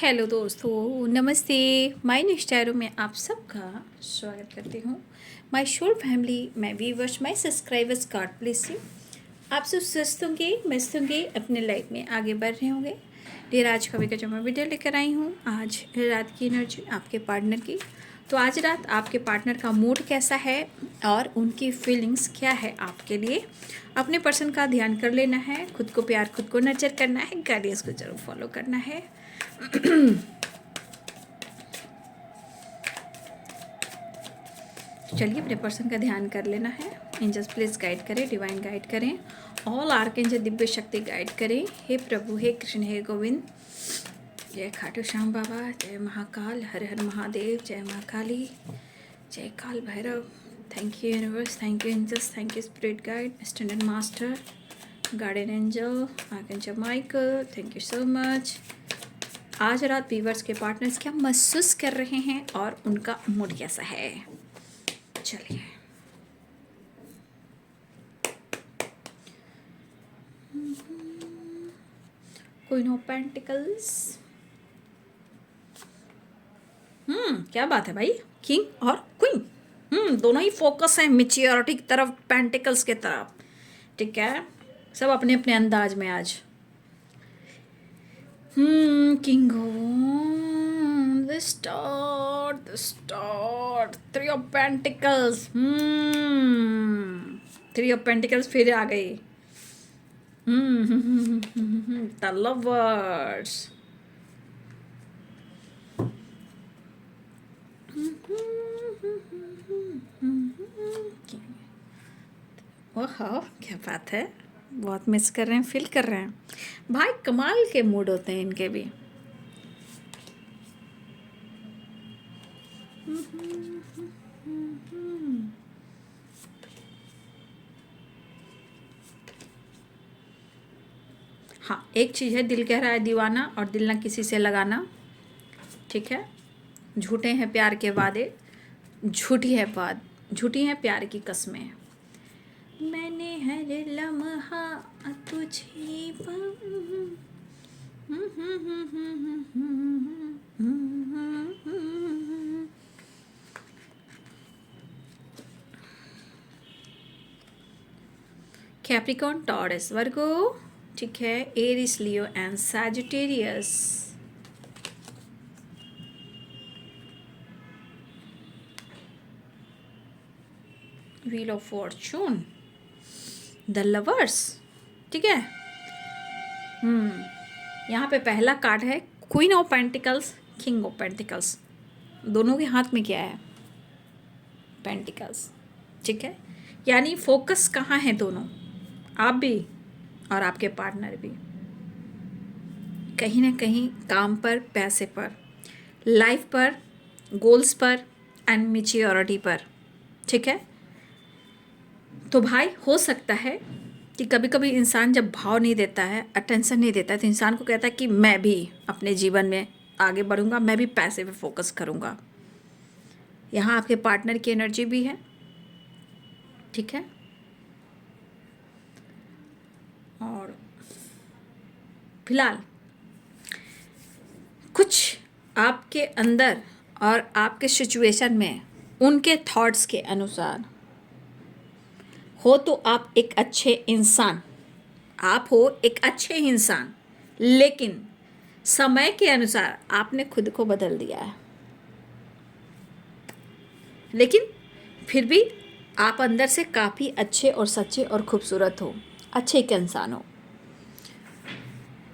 Hello दोस्तों, नमस्ते। My निष्ठारों में आप सबका स्वागत करती हूँ। माय शोर family, my viewers, my subscribers, God bless you. आप सब स्वस्थ होंगे, मस्त होंगे, अपने लाइफ में आगे बढ़ रहे होंगे। डेर आज कभी का जो मैं वीडियो लेकर आई हूँ, आज रात की एनर्जी आपके पार्टनर की। तो आज रात आपके पार्टनर का मूड कैसा है और उनकी फीलिंग्स क्या है आपके लिए। अपने पर्सन का ध्यान कर लेना है, खुद को प्यार, खुद को नर्चर करना है, गाइडेंस को जरूर फॉलो करना है। चलिए अपने पर्सन का ध्यान कर लेना है। एंजल्स प्लीज गाइड करें, डिवाइन गाइड करें, ऑल आर्कएंजल दिव्य शक्ति गाइड करें। हे प्रभु, हे कृष्ण, हे गोविंद। जय खाटू श्याम बाबा, जय महाकाल, हर हर महादेव, जय माँ काली, जय Kaal Bhairav. Thank you universe, thank you angels, thank you spirit guide, standard master, guardian angel, archangel Michael, thank you so much. आज रात व्यूअर्स के पार्टनर्स क्या महसूस कर रहे हैं और उनका मूड कैसा है। चलिए क्वीन ऑफ पेंटिकल्स। क्या बात है भाई, किंग और क्वीन दोनों ही फोकस हैं मैच्योरिटी की तरफ, पेंटिकल्स के तरफ। ठीक है, सब अपने अपने अंदाज में आज। King the star, three of pentacles. Three of pentacles फिर आ गई। The lovers. ओह, क्या बात है, बहुत मिस कर रहे हैं, फील कर रहे हैं भाई। कमाल के मूड होते हैं इनके भी। हाँ, एक चीज़ है, दिल कह रहा है दीवाना और दिल ना किसी से लगाना। ठीक है, झूठे हैं प्यार के वादे, झूठी है प्यार की कस्में। मैंने हर लम्हा तुझे कैप्रिकॉर्न, टॉरस, वर्गो। ठीक है, Aries, Leo and Sagittarius. Wheel of fortune, the lovers. ठीक है, यहाँ पे पहला कार्ड है queen of pentacles, king of pentacles. दोनों के हाथ में क्या है? पेंटिकल्स। ठीक है, यानी फोकस कहाँ है दोनों, आप भी और आपके पार्टनर भी, कहीं ना कहीं काम पर, पैसे पर, लाइफ पर, गोल्स पर एंड मैच्योरिटी पर। ठीक है, तो भाई हो सकता है कि कभी कभी इंसान जब भाव नहीं देता है, अटेंशन नहीं देता है, तो इंसान को कहता है कि मैं भी अपने जीवन में आगे बढ़ूंगा, मैं भी पैसे पे फोकस करूंगा। यहाँ आपके पार्टनर की एनर्जी भी है। ठीक है, और फिलहाल कुछ आपके अंदर और आपके सिचुएशन में उनके थॉट्स के अनुसार हो तो आप एक अच्छे इंसान, आप हो एक अच्छे इंसान, लेकिन समय के अनुसार आपने खुद को बदल दिया है। लेकिन फिर भी आप अंदर से काफ़ी अच्छे और सच्चे और खूबसूरत हो, अच्छे एक इंसान हो।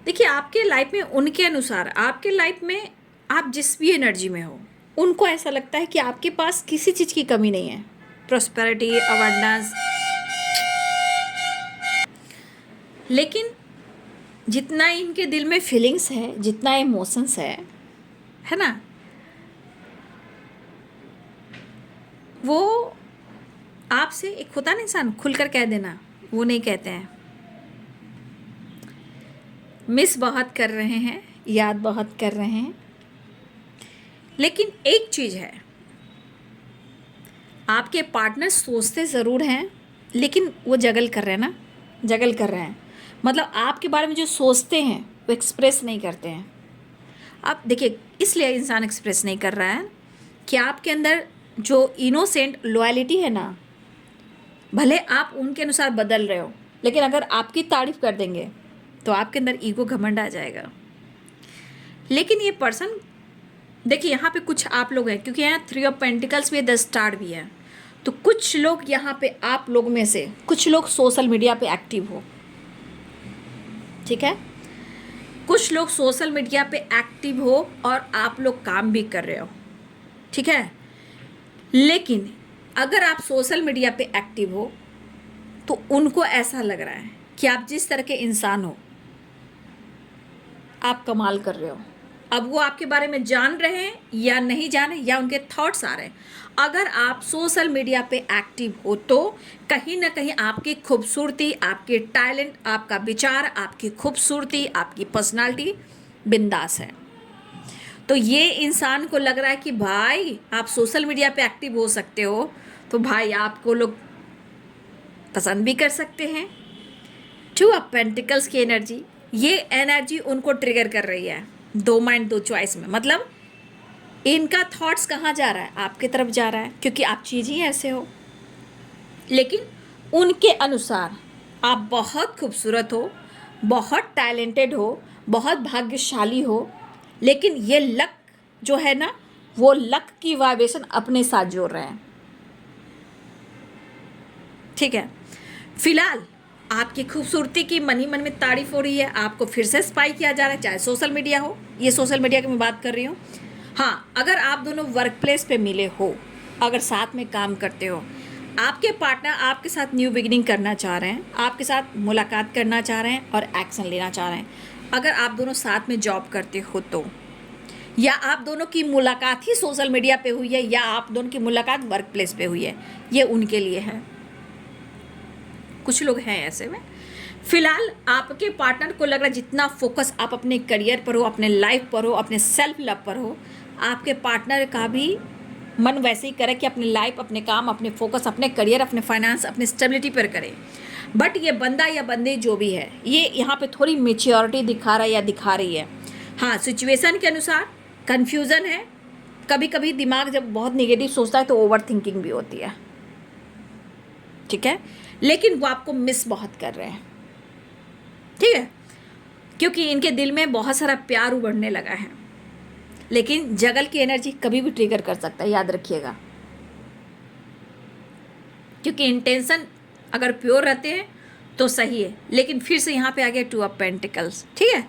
देखिए, आपके लाइफ में उनके अनुसार, आपके लाइफ में आप जिस भी एनर्जी में हो, उनको ऐसा लगता है कि आपके पास किसी चीज़ की कमी नहीं है, प्रॉस्पेरिटी, अवेंडेंस। लेकिन जितना इनके दिल में फीलिंग्स है, जितना इमोशंस है ना, वो आपसे एक होता ना इंसान खुलकर कह देना, वो नहीं कहते हैं। मिस बहुत कर रहे हैं, याद बहुत कर रहे हैं। लेकिन एक चीज़ है, आपके पार्टनर सोचते ज़रूर हैं, लेकिन वो जगल कर रहे हैं ना, जगल कर रहे हैं। मतलब आपके बारे में जो सोचते हैं वो एक्सप्रेस नहीं करते हैं। अब देखिए, इसलिए इंसान एक्सप्रेस नहीं कर रहा है कि आपके अंदर जो इनोसेंट लॉयलिटी है ना, भले आप उनके अनुसार बदल रहे हो, लेकिन अगर आपकी तारीफ कर देंगे तो आपके अंदर ईगो घमंड आ जाएगा। लेकिन ये पर्सन, देखिए यहाँ पे कुछ आप लोग हैं, क्योंकि यहाँ 3 ऑफ पेंटिकल्स भी है, 10 स्टार भी है, तो कुछ लोग यहाँ पे, आप लोग में से कुछ लोग सोशल मीडिया पे एक्टिव हो, ठीक है, कुछ लोग सोशल मीडिया पे एक्टिव हो और आप लोग काम भी कर रहे हो, ठीक है। लेकिन अगर आप सोशल मीडिया पे एक्टिव हो तो उनको ऐसा लग रहा है कि आप जिस तरह के इंसान हो आप कमाल कर रहे हो। अब वो आपके बारे में जान रहे हैं या नहीं जाने, या उनके थॉट्स आ रहे हैं। अगर आप सोशल मीडिया पे एक्टिव हो तो कहीं ना कहीं आपकी खूबसूरती, आपके टैलेंट, आपका विचार, आपकी खूबसूरती, आपकी पर्सनालिटी बिंदास है। तो ये इंसान को लग रहा है कि भाई आप सोशल मीडिया पे एक्टिव हो सकते हो, तो भाई आपको लोग पसंद भी कर सकते हैं। 2 ऑफ पेंटिकल्स की एनर्जी, ये एनर्जी उनको ट्रिगर कर रही है 2 माइंड 2 चॉइस में। मतलब इनका थॉट्स कहाँ जा रहा है? आपकी तरफ जा रहा है, क्योंकि आप चीज़ ही ऐसे हो। लेकिन उनके अनुसार आप बहुत खूबसूरत हो, बहुत टैलेंटेड हो, बहुत भाग्यशाली हो, लेकिन ये लक जो है ना, वो लक की वाइब्रेशन अपने साथ जोड़ रहे हैं, ठीक है। फिलहाल आपकी खूबसूरती की मन ही मन में तारीफ हो रही है, आपको फिर से स्पाई किया जा रहा है, चाहे सोशल मीडिया हो, ये सोशल मीडिया की मैं बात कर रही हूँ। हाँ, अगर आप दोनों वर्क प्लेस पे मिले हो, अगर साथ में काम करते हो, आपके पार्टनर आपके साथ न्यू बिगिनिंग करना चाह रहे हैं, आपके साथ मुलाकात करना चाह रहे हैं और एक्शन लेना चाह रहे हैं, अगर आप दोनों साथ में जॉब करते हो तो, या आप दोनों की मुलाकात ही सोशल मीडिया पे हुई है, या आप दोनों की मुलाकात वर्क प्लेस पे हुई है, ये उनके लिए है। कुछ लोग हैं ऐसे में। फिलहाल आपके पार्टनर को लग रहा है जितना फोकस आप अपने करियर पर हो, अपने लाइफ पर हो, अपने सेल्फ लव पर हो, आपके पार्टनर का भी मन वैसे ही करे कि अपनी लाइफ, अपने काम, अपने फोकस, अपने करियर, अपने फाइनेंस, अपनी स्टेबिलिटी पर करे। बट ये बंदा या बंदे जो भी है, ये यहाँ पे थोड़ी मेच्योरिटी दिखा रहा है या दिखा रही है। हाँ, सिचुएशन के अनुसार कन्फ्यूज़न है, कभी कभी दिमाग जब बहुत नेगेटिव सोचता है तो ओवर थिंकिंग भी होती है, ठीक है। लेकिन वो आपको मिस बहुत कर रहे हैं, ठीक है, क्योंकि इनके दिल में बहुत सारा प्यार उभरने लगा है। लेकिन जगल की एनर्जी कभी भी ट्रिगर कर सकता है, याद रखिएगा, क्योंकि इंटेंशन अगर प्योर रहते हैं तो सही है। लेकिन फिर से यहाँ पे आ गया 2 ऑफ पेंटिकल्स, ठीक है।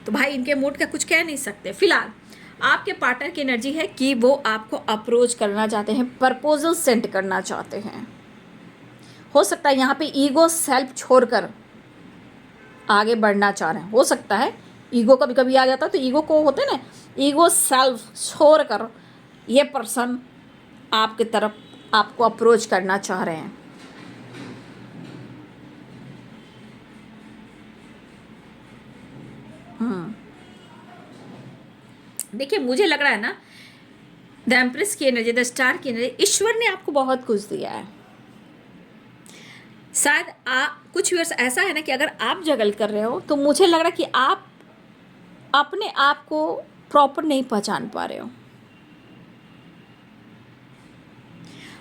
तो भाई इनके मूड का कुछ कह नहीं सकते। फिलहाल आपके पार्टनर की एनर्जी है कि वो आपको अप्रोच करना चाहते हैं, प्रपोजल सेंड करना चाहते हैं। हो सकता है यहाँ पे ईगो सेल्फ छोड़कर आगे बढ़ना चाह रहे हैं, हो सकता है। ईगो कभी कभी आ जाता है, तो ईगो को होते ना, ईगो सेल्फ छोड़कर ये पर्सन आपकी तरफ आपको अप्रोच करना चाह रहे हैं। देखिए, मुझे लग रहा है ना, द एम्प्रेस की एनर्जी, द स्टार की एनर्जी, ईश्वर ने आपको बहुत कुछ दिया है। शायद कुछ व्यूअर्स ऐसा है ना कि अगर आप जगल कर रहे हो तो मुझे लग रहा है कि आप अपने आप को प्रॉपर नहीं पहचान पा रहे हो।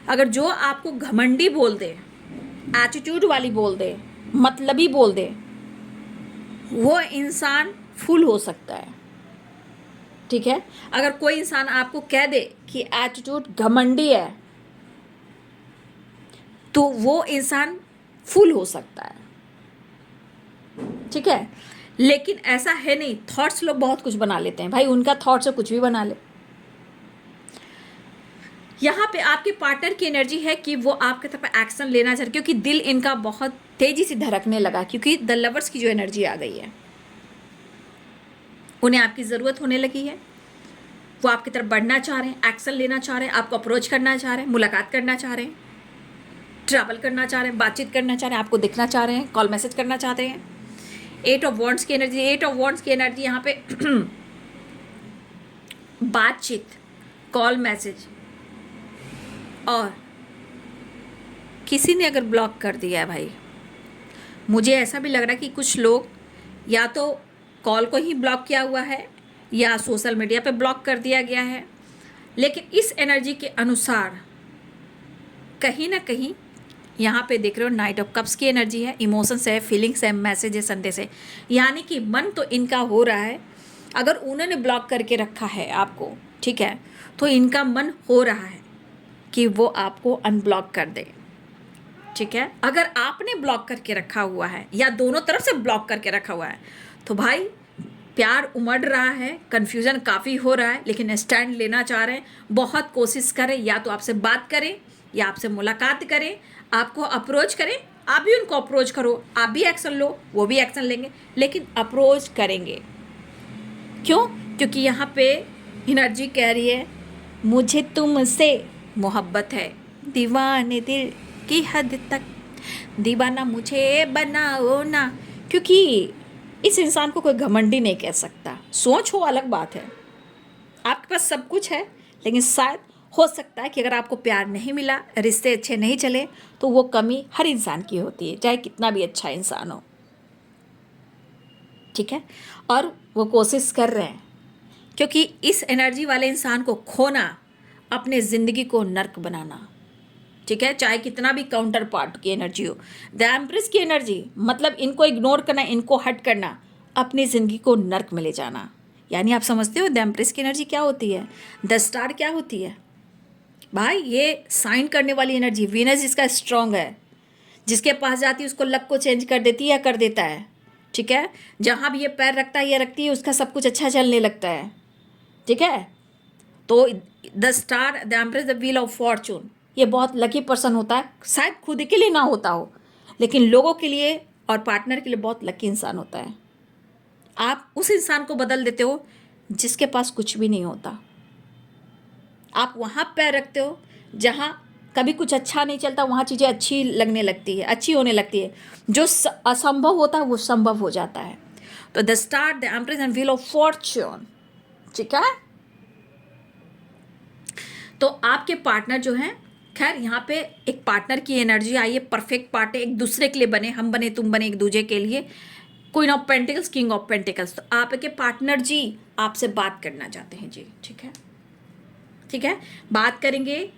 अगर जो आपको घमंडी बोल दे, एटीट्यूड वाली बोल दे, मतलबी बोल दे, वो इंसान फूल हो सकता है, ठीक है। अगर कोई इंसान आपको कह दे कि एटीट्यूड घमंडी है, तो वो इंसान फूल हो सकता है, ठीक है। लेकिन ऐसा है नहीं, थॉट्स लोग बहुत कुछ बना लेते हैं भाई, उनका थॉट से कुछ भी बना ले। यहाँ पे आपके पार्टनर की एनर्जी है कि वो आपके तरफ एक्शन लेना चाह रहे, क्योंकि दिल इनका बहुत तेजी से धड़कने लगा, क्योंकि द लवर्स की जो एनर्जी आ गई है, उन्हें आपकी ज़रूरत होने लगी है। वो आपकी तरफ बढ़ना चाह रहे हैं, एक्शन लेना चाह रहे हैं, आपको अप्रोच करना चाह रहे हैं, मुलाकात करना चाह रहे हैं, ट्रैवल करना चाह रहे हैं, बातचीत करना चाह रहे हैं, आपको दिखना चाह रहे हैं, कॉल मैसेज करना चाहते हैं। 8 ऑफ वॉन्ड्स की एनर्जी, 8 ऑफ वॉन्ड्स की एनर्जी यहाँ पे बातचीत, कॉल मैसेज, और किसी ने अगर ब्लॉक कर दिया है भाई, मुझे ऐसा भी लग रहा है कि कुछ लोग या तो कॉल को ही ब्लॉक किया हुआ है, या सोशल मीडिया पे ब्लॉक कर दिया गया है। लेकिन इस एनर्जी के अनुसार कहीं ना कहीं यहाँ पे देख रहे हो नाइट ऑफ कप्स की एनर्जी है, इमोशंस है, फीलिंग्स है, मैसेज है, संदेश है। यानी कि मन तो इनका हो रहा है, अगर उन्होंने ब्लॉक करके रखा है आपको, ठीक है, तो इनका मन हो रहा है कि वो आपको अनब्लॉक कर दे, ठीक है। अगर आपने ब्लॉक करके रखा हुआ है या दोनों तरफ से ब्लॉक करके रखा हुआ है, तो भाई प्यार उमड़ रहा है, कन्फ्यूजन काफ़ी हो रहा है, लेकिन स्टैंड लेना चाह रहे हैं, बहुत कोशिश करें, या तो आपसे बात करें या आपसे मुलाकात करें, आपको अप्रोच करें, आप भी उनको अप्रोच करो, आप भी एक्शन लो, वो भी एक्शन लेंगे, लेकिन अप्रोच करेंगे। क्यों? क्योंकि यहाँ पे एनर्जी कह रही है मुझे तुमसे मोहब्बत है, दीवाने दिल की हद तक, दीवाना मुझे बनाओ ना। क्योंकि इस इंसान को कोई घमंडी नहीं कह सकता। सोच हो अलग बात है, आपके पास सब कुछ है, लेकिन शायद हो सकता है कि अगर आपको प्यार नहीं मिला, रिश्ते अच्छे नहीं चले, तो वो कमी हर इंसान की होती है, चाहे कितना भी अच्छा इंसान हो, ठीक है। और वो कोशिश कर रहे हैं, क्योंकि इस एनर्जी वाले इंसान को खोना अपने ज़िंदगी को नर्क बनाना, ठीक है, चाहे कितना भी काउंटर पार्ट की एनर्जी हो। द एम्प्रेस की एनर्जी मतलब इनको इग्नोर करना, इनको हट करना, अपनी ज़िंदगी को नर्क में ले जाना। यानी आप समझते हो द एम्प्रेस की एनर्जी क्या होती है, द स्टार क्या होती है भाई, ये साइन करने वाली एनर्जी। वीनस जिसका स्ट्रांग है, जिसके पास जाती है उसको लक को चेंज कर देती है या कर देता है, ठीक है। जहाँ भी ये पैर रखता है या रखती है, उसका सब कुछ अच्छा चलने लगता है, ठीक है। तो the star, the empress, the wheel of Fortune, ये बहुत लकी पर्सन होता है। शायद खुद के लिए ना होता हो, लेकिन लोगों के लिए और पार्टनर के लिए बहुत लकी इंसान होता है। आप उस इंसान को बदल देते हो जिसके पास कुछ भी नहीं होता। आप वहाँ पैर रखते हो जहाँ कभी कुछ अच्छा नहीं चलता, वहाँ चीज़ें अच्छी लगने लगती है, अच्छी होने लगती है। जो असंभव होता है वो संभव हो जाता है। तो the star, the empress and wheel of Fortune, ठीक है। तो आपके पार्टनर जो हैं, खैर यहाँ पे एक पार्टनर की एनर्जी आई है, परफेक्ट पार्टनर, एक दूसरे के लिए बने, हम बने तुम बने एक दूसरे के लिए। Queen of pentacles, king of pentacles, तो आपके पार्टनर जी आपसे बात करना चाहते हैं जी, ठीक है, ठीक है, बात करेंगे।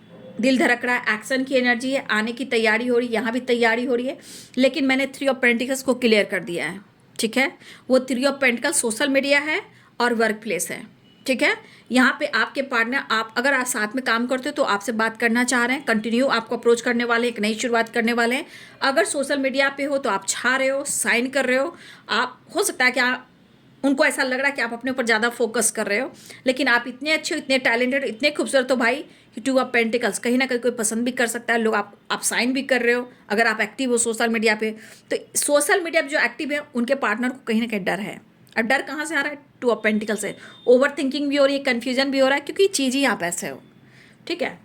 दिल धड़क रहा है, एक्शन की एनर्जी है, आने की तैयारी हो रही है, यहाँ भी तैयारी हो रही है। लेकिन मैंने 3 ऑफ पेंटिकल्स को क्लियर कर दिया है, ठीक है। वो 3 ऑफ पेंटिकल्स सोशल मीडिया है और वर्क प्लेस है, ठीक है। यहाँ पे आपके पार्टनर, आप अगर आप साथ में काम करते हो तो आपसे बात करना चाह रहे हैं, कंटिन्यू आपको अप्रोच करने वाले हैं, एक नई शुरुआत करने वाले हैं। अगर सोशल मीडिया पे हो तो आप छा रहे हो, साइन कर रहे हो। आप हो सकता है कि आप, उनको ऐसा लग रहा है कि आप अपने ऊपर ज़्यादा फोकस कर रहे हो, लेकिन आप इतने अच्छे हो, इतने टैलेंटेड, इतने खूबसूरत हो भाई कि 2 ऑफ पेंटिकल्स कहीं ना कहीं कोई पसंद भी कर सकता है। लोग आप साइन भी कर रहे हो अगर आप एक्टिव हो सोशल मीडिया पे। तो सोशल मीडिया पे जो एक्टिव है उनके पार्टनर को कहीं ना कहीं डर है। अब डर कहाँ से आ रहा है? 2 ऑफ पेंटिकल से। ओवर थिंकिंग भी हो रही है, कन्फ्यूजन भी हो रहा है, क्योंकि चीज़ ही आप ऐसे हो, ठीक है।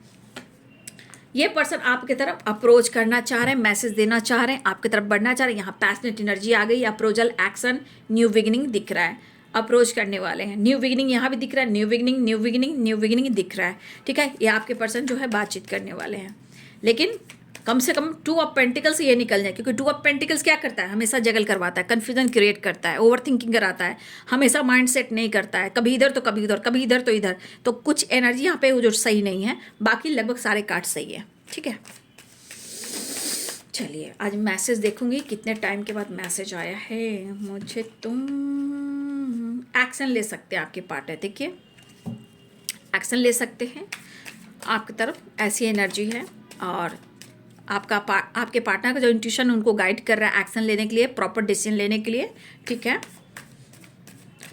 ये पर्सन आपकी तरफ अप्रोच करना चाह रहे हैं, मैसेज देना चाह रहे हैं, आपकी तरफ बढ़ना चाह रहे हैं। यहाँ पैशनेट एनर्जी आ गई, अप्रोचल, एक्शन, न्यू बिगिनिंग दिख रहा है, अप्रोच करने वाले हैं। न्यू बिगिनिंग यहाँ भी दिख रहा है, new beginning, new beginning, new beginning दिख रहा है, ठीक है। ये आपके पर्सन जो है बातचीत करने वाले हैं, लेकिन कम से कम 2 ऑफ पेंटिकल्स ये निकल जाए, क्योंकि 2 ऑफ पेंटिकल्स क्या करता है, हमेशा जगल करवाता है, कन्फ्यूजन क्रिएट करता है, ओवर थिंकिंग कराता है, हमेशा माइंड सेट नहीं करता है, कभी इधर तो कभी उधर, कभी इधर तो इधर। तो कुछ एनर्जी यहाँ पे वो जो सही नहीं है, बाकी लगभग सारे कार्ड सही है, ठीक है। चलिए आज मैसेज देखूंगी कितने टाइम के बाद मैसेज आया है। मुझे तुम, एक्शन ले सकते हैं आपके पार्टनर, देखिए एक्शन ले सकते हैं आपकी तरफ, ऐसी एनर्जी है। और आपके पार्टनर का जो इंट्यूशन उनको गाइड कर रहा है एक्शन लेने के लिए, प्रॉपर डिसीजन लेने के लिए, ठीक है।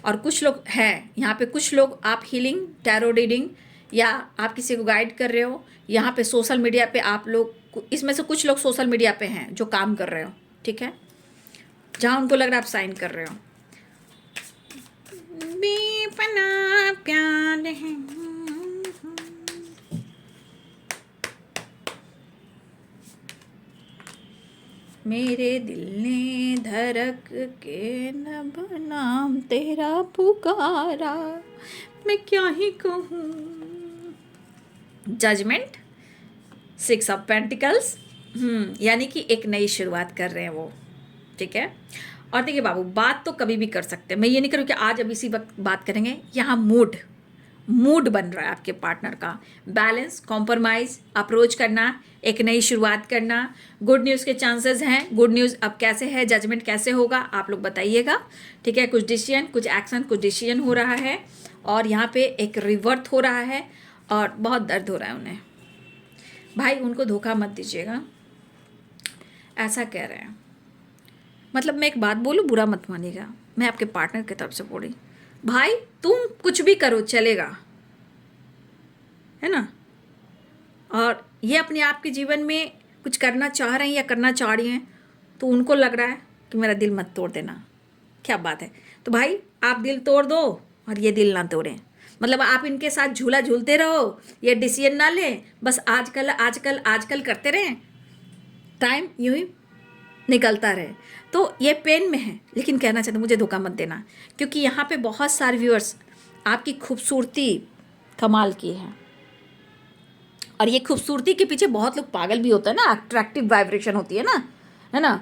और कुछ लोग हैं यहाँ पे, कुछ लोग आप हीलिंग, टैरो रीडिंग, या आप किसी को गाइड कर रहे हो। यहाँ पे सोशल मीडिया पे आप लोग, इसमें से कुछ लोग सोशल मीडिया पे हैं जो काम कर रहे हो, ठीक है, जहाँ उनको लग रहा है आप साइन कर रहे हो। बेपना प्यार है, मेरे दिल ने धड़क के नभ नाम तेरा पुकारा, मैं क्या ही कहूँ। जजमेंट, 6 ऑफ पेंटिकल्स, यानी कि एक नई शुरुआत कर रहे हैं वो, ठीक है। और देखिए बाबू, बात तो कभी भी कर सकते हैं, मैं ये नहीं करूँ कि आज अब इसी वक्त बात करेंगे। यहाँ मूड बन रहा है आपके पार्टनर का। बैलेंस, कॉम्प्रोमाइज़, अप्रोच करना, एक नई शुरुआत करना, गुड न्यूज़ के चांसेस हैं। गुड न्यूज़ अब कैसे है, जजमेंट कैसे होगा, आप लोग बताइएगा। ठीक है, कुछ डिसीजन, कुछ एक्शन, कुछ डिसीजन हो रहा है और यहाँ पे एक रिवर्ट हो रहा है और बहुत दर्द हो रहा है उन्हें। भाई उनको धोखा मत दीजिएगा, ऐसा कह रहे हैं। मतलब मैं एक बात बोलूँ, बुरा मत मानिएगा, मैं आपके पार्टनर की तरफ से बोली, भाई तुम कुछ भी करो चलेगा, है ना। और ये अपने आप के जीवन में कुछ करना चाह रहे हैं या करना चाह रही हैं, तो उनको लग रहा है कि मेरा दिल मत तोड़ देना। क्या बात है। तो भाई आप दिल तोड़ दो और ये दिल ना तोड़ें। मतलब आप इनके साथ झूला झूलते रहो, ये डिसीजन ना लें, बस आजकल आजकल आजकल करते रहें, टाइम यूं ही निकलता रहे। तो ये पेन में है, लेकिन कहना चाहते मुझे धोखा मत देना, क्योंकि यहाँ पे बहुत सारे व्यूअर्स आपकी खूबसूरती कमाल की है और ये खूबसूरती के पीछे बहुत लोग पागल भी होता है ना, अट्रैक्टिव वाइब्रेशन होती है ना।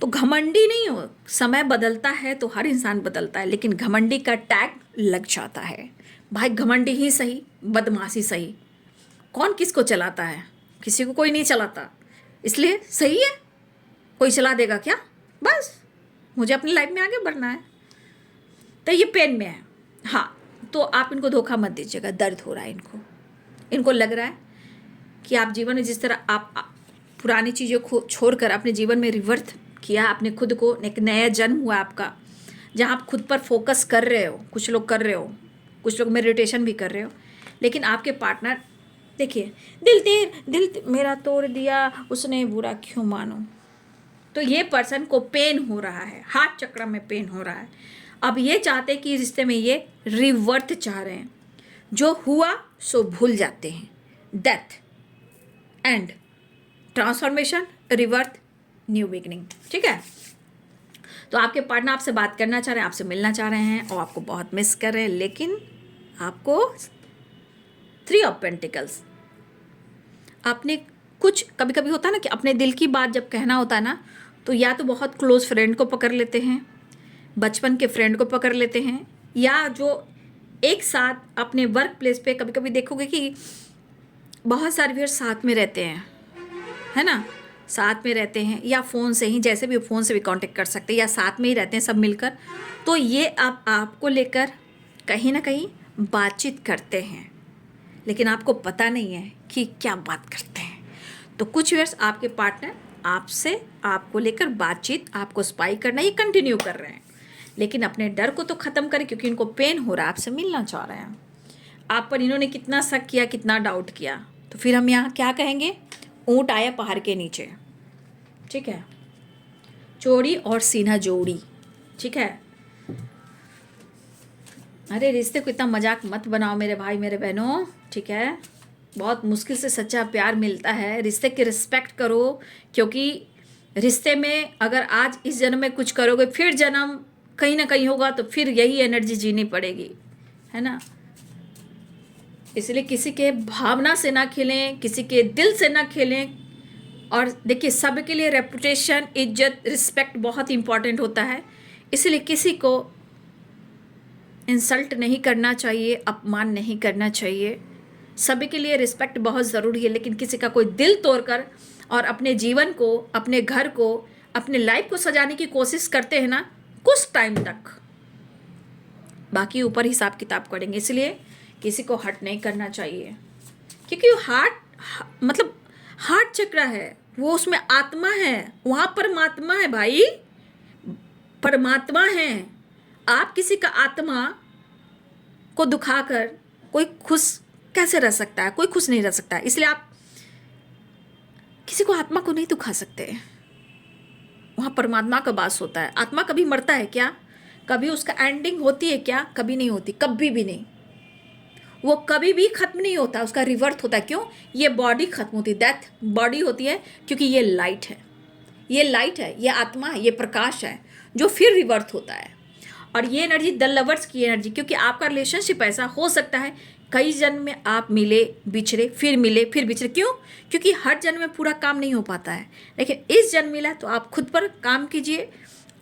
तो घमंडी नहीं हो, समय बदलता है तो हर इंसान बदलता है, लेकिन घमंडी का टैग लग जाता है। भाई घमंडी ही सही, बदमाशी सही, कौन किसको चलाता है, किसी को कोई नहीं चलाता, इसलिए सही है। कोई चला देगा क्या, बस मुझे अपनी लाइफ में आगे बढ़ना है। तो ये पेन में है। हाँ, तो आप इनको धोखा मत दीजिएगा, दर्द हो रहा है इनको लग रहा है कि आप जीवन में जिस तरह आप पुरानी चीज़ों को छोड़कर अपने जीवन में रिवर्ट किया, आपने खुद को, एक नया जन्म हुआ आपका, जहाँ आप खुद पर फोकस कर रहे हो। कुछ लोग कर रहे हो, कुछ लोग मेडिटेशन भी कर रहे हो, लेकिन आपके पार्टनर देखिए, दिल मेरा तोड़ दिया उसने, बुरा क्यों मानो। तो ये पर्सन को पेन हो रहा है, हार्ट चक्र में पेन हो रहा है। अब ये चाहते कि रिश्ते में ये रिवर्ट चाह रहे हैं, जो हुआ सो भूल जाते हैं। Death, and, transformation, revert, new beginning. ठीक है, तो आपके पार्टनर आपसे बात करना चाह रहे हैं, आपसे मिलना चाह रहे हैं और आपको बहुत मिस कर रहे हैं, लेकिन आपको 3 ऑफ पेंटिकल्स, आपने कुछ, कभी कभी होता है ना कि अपने दिल की बात जब कहना होता है ना, तो या तो बहुत क्लोज फ्रेंड को पकड़ लेते हैं, बचपन के फ्रेंड को पकड़ लेते हैं, या जो एक साथ अपने वर्क प्लेस पे, कभी कभी देखोगे कि बहुत सारे व्यूअर्स साथ में रहते हैं, है ना, साथ में रहते हैं, या फ़ोन से ही, जैसे भी फ़ोन से भी कांटेक्ट कर सकते हैं, या साथ में ही रहते हैं सब मिलकर। तो ये अब आपको लेकर कहीं ना कहीं बातचीत करते हैं, लेकिन आपको पता नहीं है कि क्या बात करते हैं। तो कुछ व्यूअर्स आपके पार्टनर आपसे, आपको लेकर बातचीत, आपको स्पाई करना, ये कंटिन्यू कर रहे हैं, लेकिन अपने डर को तो ख़त्म करें, क्योंकि इनको पेन हो रहा है, आपसे मिलना चाह रहे हैं। आप पर इन्होंने कितना शक किया, कितना डाउट किया, तो फिर हम यहाँ क्या कहेंगे, ऊँट आया पहाड़ के नीचे। ठीक है, चोरी और सीना जोड़ी। ठीक है, अरे रिश्ते को इतना मजाक मत बनाओ मेरे भाई मेरे बहनों। ठीक है, बहुत मुश्किल से सच्चा प्यार मिलता है, रिश्ते की रिस्पेक्ट करो, क्योंकि रिश्ते में अगर आज इस जन्म में कुछ करोगे, फिर जन्म कहीं ना कहीं होगा, तो फिर यही एनर्जी जीनी पड़ेगी, है ना। इसलिए किसी के भावना से ना खेलें, किसी के दिल से ना खेलें। और देखिए, सबके लिए रेपुटेशन, इज्जत, रिस्पेक्ट बहुत इंपॉर्टेंट होता है, इसलिए किसी को इंसल्ट नहीं करना चाहिए, अपमान नहीं करना चाहिए। सभी के लिए रिस्पेक्ट बहुत ज़रूरी है, लेकिन किसी का कोई दिल तोड़कर और अपने जीवन को, अपने घर को, अपने लाइफ को सजाने की कोशिश करते हैं ना कुछ टाइम तक, बाकी ऊपर हिसाब किताब करेंगे। इसलिए किसी को हर्ट नहीं करना चाहिए, क्योंकि मतलब हार्ट चक्र है, वो उसमें आत्मा है, वहाँ परमात्मा है भाई, परमात्मा है। आप किसी का आत्मा को दुखाकर कोई खुश कैसे रह सकता है, कोई खुश नहीं रह सकता है। इसलिए आप किसी को, आत्मा को नहीं दुखा सकते, वहाँ परमात्मा का वास होता है। आत्मा कभी मरता है क्या, कभी उसका एंडिंग होती है क्या, कभी नहीं होती, कभी भी नहीं, वो कभी भी खत्म नहीं होता, उसका रिवर्थ होता है। क्यों, ये बॉडी खत्म होती है, डेथ बॉडी होती है, क्योंकि ये लाइट है, ये लाइट है, ये आत्मा है, ये प्रकाश है, जो फिर रिवर्थ होता है। और ये एनर्जी द लवर्स की एनर्जी, क्योंकि आपका रिलेशनशिप ऐसा हो सकता है कई जन्म में आप मिले बिछड़े, फिर मिले फिर बिछड़े। क्यों, क्योंकि हर जन्म में पूरा काम नहीं हो पाता है, लेकिन इस जन्म मिला तो आप खुद पर काम कीजिए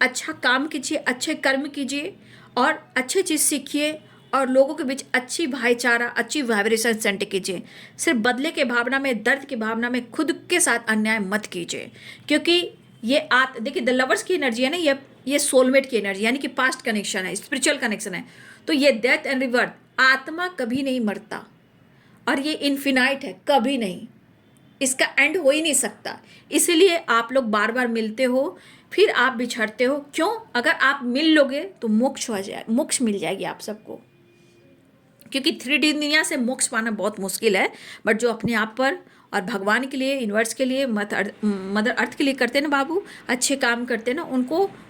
अच्छा काम कीजिए, अच्छे कर्म कीजिए और अच्छी चीज़ सीखिए और लोगों के बीच अच्छी भाईचारा, अच्छी वाइब्रेशन सेंड कीजिए। सिर्फ बदले के भावना में, दर्द की भावना में खुद के साथ अन्याय मत कीजिए, क्योंकि ये देखिए द लवर्स की एनर्जी है ना, ये सोलमेट की एनर्जी, यानी कि पास्ट कनेक्शन है, स्पिरिचुअल कनेक्शन है। तो ये डेथ एंड रिवर्थ, आत्मा कभी नहीं मरता और ये इन्फिनाइट है, कभी नहीं, इसका एंड हो ही नहीं सकता। इसलिए आप लोग बार बार मिलते हो, फिर आप बिछड़ते हो। क्यों? अगर आप मिल लोगे तो मोक्ष हो जाए, मोक्ष मिल जाएगी आप सबको, क्योंकि 3D दुनिया से मोक्ष पाना बहुत मुश्किल है। बट जो अपने आप पर और भगवान के लिए, यूनिवर्स के लिए, मदर अर्थ के लिए करते हैं ना बाबू, अच्छे काम करते हैं ना,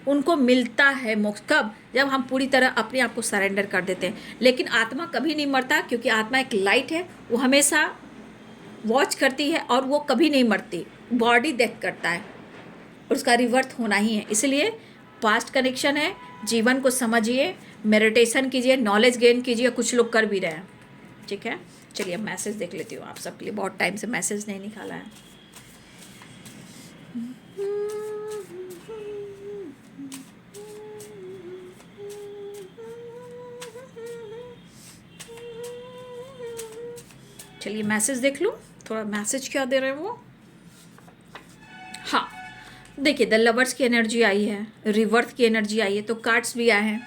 उनको मिलता है मोक्ष। कब? जब हम पूरी तरह अपने आप को सरेंडर कर देते हैं। लेकिन आत्मा कभी नहीं मरता, क्योंकि आत्मा एक लाइट है, वो हमेशा वॉच करती है और वो कभी नहीं मरती। बॉडी डेथ करता है और उसका रिवर्थ होना ही है। इसलिए पास्ट कनेक्शन है, जीवन को समझिए, मेडिटेशन कीजिए, नॉलेज गेन कीजिए। कुछ लोग कर भी रहे हैं, ठीक है। चलिए अब मैसेज देख लेती हूँ आप सबके लिए, बहुत टाइम से मैसेज नहीं निकाला है। चलिए मैसेज देख लूँ, थोड़ा मैसेज क्या दे रहे हैं वो। हाँ, देखिए द लवर्स की एनर्जी आई है, रिवर्थ की एनर्जी आई है, तो कार्ड्स भी आए हैं,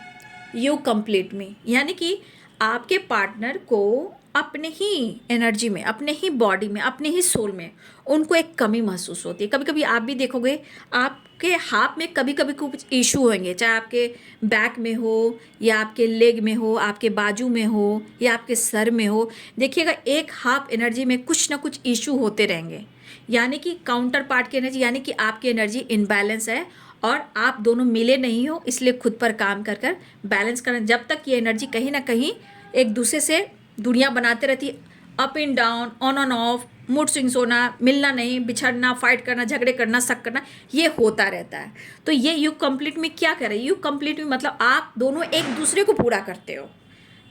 यू कंप्लीट मी, यानी कि आपके पार्टनर को अपने ही एनर्जी में, अपने ही बॉडी में, अपने ही सोल में उनको एक कमी महसूस होती है। कभी कभी आप भी देखोगे आपके हाथ में कभी कभी कुछ इशू होंगे, चाहे आपके बैक में हो या आपके लेग में हो, आपके बाजू में हो या आपके सर में हो। देखिएगा एक हाफ एनर्जी में कुछ ना कुछ इशू होते रहेंगे, यानी कि काउंटर पार्ट की एनर्जी, यानी कि आपकी एनर्जी इनबैलेंस है और आप दोनों मिले नहीं हो। इसलिए खुद पर काम कर कर बैलेंस करना। जब तक ये एनर्जी कहीं ना कहीं एक दूसरे से दुनिया बनाते रहती है, up and down, on end of, mood swings होना, मिलना नहीं, बिछड़ना, फाइट करना, झगड़े करना, शक करना, ये होता रहता है। तो ये यू कंप्लीट में क्या करे? यू कंप्लीट में मतलब आप दोनों एक दूसरे को पूरा करते हो,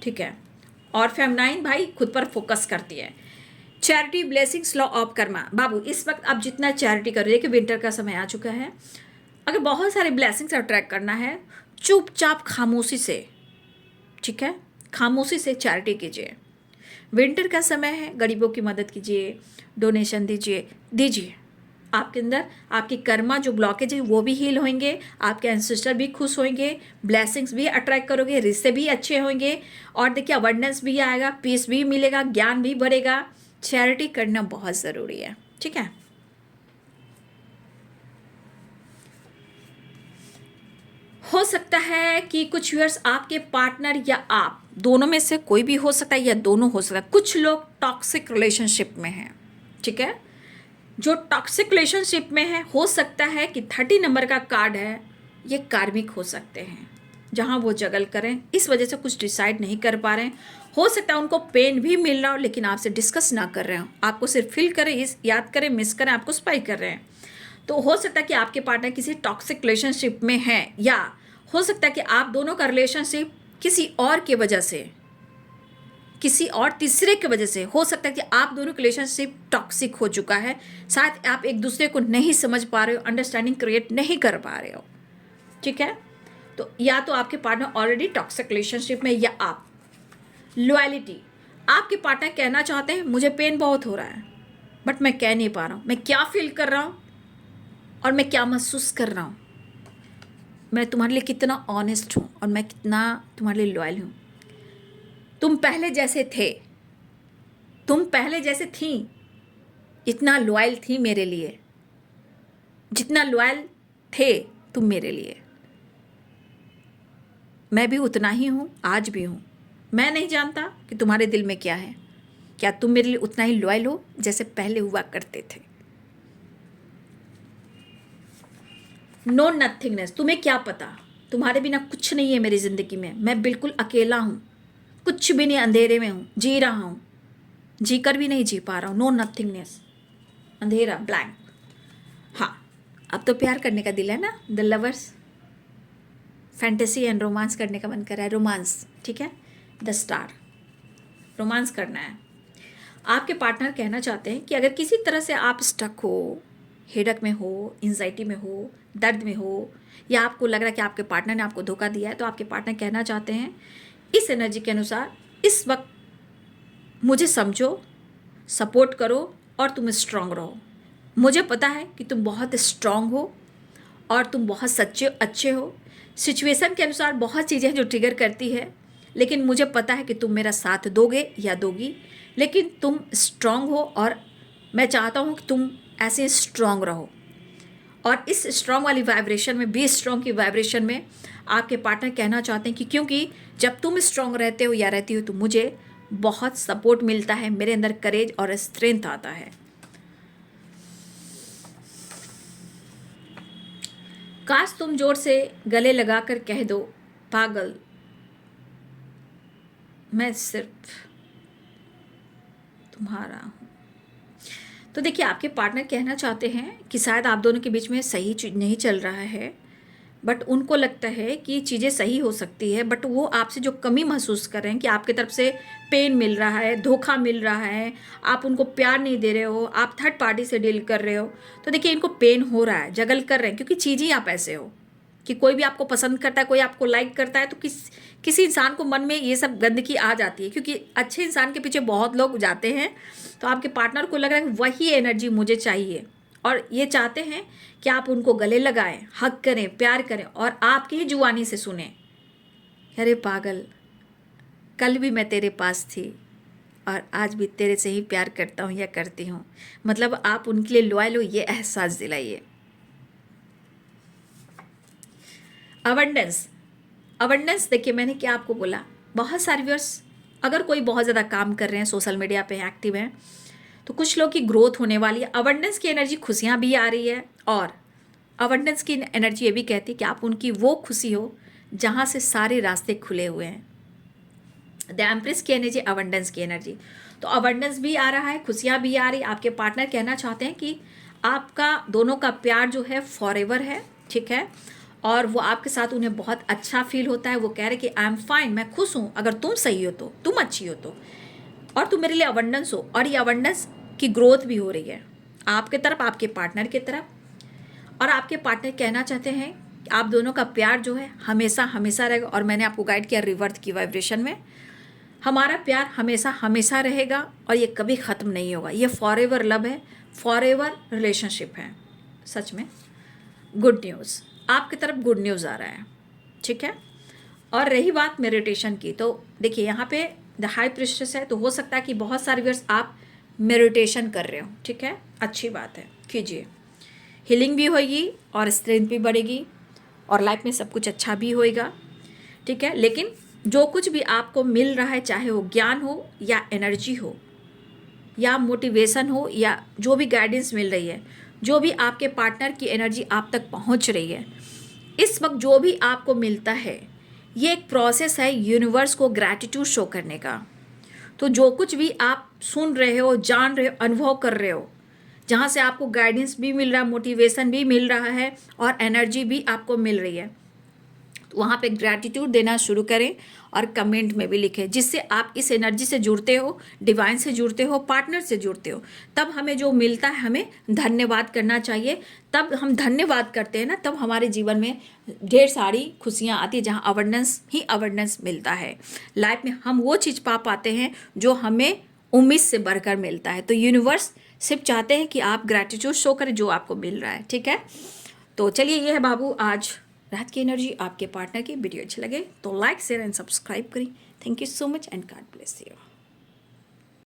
ठीक है। और फेमिनाइन भाई खुद पर फोकस करती है। Charity, blessings, law of karma. बाबू इस वक्त आप जितना चैरिटी कर रहे हैं, कि विंटर का समय आ चुका है, अगर बहुत सारे ब्लेसिंग्स अट्रैक्ट करना है, चुपचाप खामोशी से, ठीक है, खामोशी से चैरिटी कीजिए। विंटर का समय है, गरीबों की मदद कीजिए, डोनेशन दीजिए। आपके अंदर आपकी कर्मा जो ब्लॉकेज है वो भी हील होंगे, आपके एंसेस्टर भी खुश होंगे, ब्लेसिंग्स भी अट्रैक्ट करोगे, रिश्ते भी अच्छे होंगे और देखिए अबंडेंस भी आएगा, पीस भी मिलेगा, ज्ञान भी बढ़ेगा। चैरिटी करना बहुत ज़रूरी है, ठीक है। हो सकता है कि कुछ व्यूअर्स आपके पार्टनर या आप दोनों में से कोई भी हो सकता है या दोनों हो सकता है। कुछ लोग टॉक्सिक रिलेशनशिप में हैं, ठीक है। जो टॉक्सिक रिलेशनशिप में है, हो सकता है कि 30 नंबर का कार्ड है, ये कार्मिक हो सकते हैं, जहाँ वो जगल करें, इस वजह से कुछ डिसाइड नहीं कर पा रहे हैं। हो सकता है उनको पेन भी मिल रहा हो, लेकिन आपसे डिस्कस ना कर रहे हो, आपको सिर्फ फील करें, इस याद करें, मिस करें, आपको स्पाई कर रहे हैं। तो हो सकता है कि आपके पार्टनर किसी टॉक्सिक रिलेशनशिप में है, या हो सकता है कि आप दोनों का रिलेशनशिप किसी और के वजह से, किसी और तीसरे की वजह से, हो सकता है कि आप दोनों का रिलेशनशिप टॉक्सिक हो चुका है। शायद आप एक दूसरे को नहीं समझ पा रहे हो, अंडरस्टैंडिंग क्रिएट नहीं कर पा रहे हो, ठीक है। तो या तो आपके पार्टनर ऑलरेडी टॉक्सिक रिलेशनशिप में, या आप लॉयलिटी, आपके पार्टनर कहना चाहते हैं मुझे पेन बहुत हो रहा है बट मैं कह नहीं पा रहा हूँ, मैं क्या फील कर रहा हूँ और मैं क्या महसूस कर रहा हूँ, मैं तुम्हारे लिए कितना ऑनेस्ट हूँ और मैं कितना तुम्हारे लिए लॉयल हूँ। तुम पहले जैसे थे, तुम पहले जैसे थी, इतना लॉयल थी मेरे लिए, जितना लॉयल थे तुम मेरे लिए, मैं भी उतना ही हूँ, आज भी हूँ। मैं नहीं जानता कि तुम्हारे दिल में क्या है, क्या तुम मेरे लिए उतना ही लॉयल हो जैसे पहले हुआ करते थे। नो नथिंगनेस, तुम्हें क्या पता, तुम्हारे बिना कुछ नहीं है मेरी ज़िंदगी में, मैं बिल्कुल अकेला हूँ, कुछ भी नहीं, अंधेरे में हूँ, जी रहा हूँ, जी कर भी नहीं जी पा रहा हूँ। नो नथिंगनेस, अंधेरा, ब्लैंक। हाँ, अब तो प्यार करने का दिल है ना, the lovers, fantasy and romance करने का मन कर रहा है, रोमांस, ठीक है। द स्टार, रोमांस करना है। आपके पार्टनर कहना चाहते हैं कि अगर किसी तरह से आप स्टक हो, हेडक में हो, एंजाइटी में हो, दर्द में हो, या आपको लग रहा है कि आपके पार्टनर ने आपको धोखा दिया है, तो आपके पार्टनर कहना चाहते हैं इस एनर्जी के अनुसार इस वक्त मुझे समझो, सपोर्ट करो और तुम स्ट्रांग रहो। मुझे पता है कि तुम बहुत स्ट्रांग हो और तुम बहुत सच्चे अच्छे हो। सिचुएशन के अनुसार बहुत चीज़ें जो ट्रिगर करती है, लेकिन मुझे पता है कि तुम मेरा साथ दोगे या दोगी, लेकिन तुम स्ट्रांग हो और मैं चाहता हूँ कि तुम ऐसे स्ट्रांग रहो। और इस स्ट्रांग वाली वाइब्रेशन में, बी स्ट्रांग की वाइब्रेशन में आपके पार्टनर कहना चाहते हैं कि क्योंकि जब तुम स्ट्रांग रहते हो या रहती हो तो मुझे बहुत सपोर्ट मिलता है, मेरे अंदर करेज और स्ट्रेंथ आता है। काश तुम जोर से गले लगाकर कह दो पागल, मैं सिर्फ तुम्हारा हूं। तो देखिए, आपके पार्टनर कहना चाहते हैं कि शायद आप दोनों के बीच में सही नहीं चल रहा है, बट उनको लगता है कि चीज़ें सही हो सकती है, बट वो आपसे जो कमी महसूस कर रहे हैं कि आपकी तरफ से पेन मिल रहा है, धोखा मिल रहा है, आप उनको प्यार नहीं दे रहे हो, आप थर्ड पार्टी से डील कर रहे हो। तो देखिए, इनको पेन हो रहा है, जगल कर रहे हैं, क्योंकि चीज़ ही आप ऐसे हो कि कोई भी आपको पसंद करता है, कोई आपको लाइक करता है, तो किसी इंसान को मन में ये सब गंदगी आ जाती है, क्योंकि अच्छे इंसान के पीछे बहुत लोग जाते हैं। तो आपके पार्टनर को लग रहा है कि वही एनर्जी मुझे चाहिए, और ये चाहते हैं कि आप उनको गले लगाएं, हक करें, प्यार करें और आपकी ही जुबानी से सुने, अरे पागल, कल भी मैं तेरे पास थी और आज भी तेरे से ही प्यार करता हूँ या करती हूँ। मतलब आप उनके लिए लॉयल हो, ये एहसास दिलाइए। अबंडेंस देखिए, मैंने क्या आपको बोला, बहुत सारे व्यूअर्स अगर कोई बहुत ज़्यादा काम कर रहे हैं, सोशल मीडिया पे एक्टिव हैं, तो कुछ लोग की ग्रोथ होने वाली है। अबंडेंस की एनर्जी, खुशियाँ भी आ रही है, और अबंडेंस की एनर्जी ये भी कहती है कि आप उनकी वो खुशी हो जहाँ से सारे रास्ते खुले हुए हैं। द एम्प्रेस की एनर्जी, अबंडेंस की एनर्जी, तो अबंडेंस भी आ रहा है, खुशियाँ भी आ रही। आपके पार्टनर कहना चाहते हैं कि आपका दोनों का प्यार जो है फॉरएवर है, ठीक है, और वो आपके साथ उन्हें बहुत अच्छा फील होता है। वो कह रहे कि आई एम फाइन, मैं खुश हूँ, अगर तुम सही हो तो, तुम अच्छी हो तो, और तुम मेरे लिए अबंडेंस हो। और ये अबंडेंस की ग्रोथ भी हो रही है आपके तरफ, आपके पार्टनर की तरफ। और आपके पार्टनर कहना चाहते हैं कि आप दोनों का प्यार जो है हमेशा हमेशा रहेगा। और मैंने आपको गाइड किया रिवर्थ की वाइब्रेशन में, हमारा प्यार हमेशा हमेशा रहेगा और ये कभी ख़त्म नहीं होगा। ये फॉरएवर लव है, फॉरएवर रिलेशनशिप है। सच में गुड न्यूज़, आपकी तरफ गुड न्यूज़ आ रहा है, ठीक है। और रही बात मेडिटेशन की, तो देखिए यहाँ पे द हाई प्रिस्टेस है, तो हो सकता है कि बहुत सारे व्यूअर्स आप मेडिटेशन कर रहे हो, ठीक है, अच्छी बात है, कीजिए। हीलिंग भी होगी और स्ट्रेंथ भी बढ़ेगी और लाइफ में सब कुछ अच्छा भी होएगा, ठीक है। लेकिन जो कुछ भी आपको मिल रहा है, चाहे वो ज्ञान हो या एनर्जी हो या मोटिवेशन हो या जो भी गाइडेंस मिल रही है, जो भी आपके पार्टनर की एनर्जी आप तक पहुंच रही है, इस वक्त जो भी आपको मिलता है, ये एक प्रोसेस है यूनिवर्स को ग्रैटिट्यूड शो करने का। तो जो कुछ भी आप सुन रहे हो, जान रहे हो, अनुभव कर रहे हो, जहाँ से आपको गाइडेंस भी मिल रहा है, मोटिवेशन भी मिल रहा है और एनर्जी भी आपको मिल रही है, तो वहाँ पे ग्रैटिट्यूड देना शुरू करें और कमेंट में भी लिखें, जिससे आप इस एनर्जी से जुड़ते हो, डिवाइन से जुड़ते हो, पार्टनर से जुड़ते हो। तब हमें जो मिलता है, हमें धन्यवाद करना चाहिए। तब हम धन्यवाद करते हैं ना, तब हमारे जीवन में ढेर सारी खुशियाँ आती है, जहाँ अबंडेंस ही अबंडेंस मिलता है। लाइफ में हम वो चीज़ पा पाते हैं जो हमें उम्मीद से बढ़कर मिलता है। तो यूनिवर्स सिर्फ चाहते हैं कि आप ग्रैटिट्यूड शो करें जो आपको मिल रहा है, ठीक है। तो चलिए, ये है बाबू आज रात की एनर्जी आपके पार्टनर की। वीडियो अच्छी लगे तो लाइक, शेयर एंड सब्सक्राइब करें। Thank you so much and God bless you.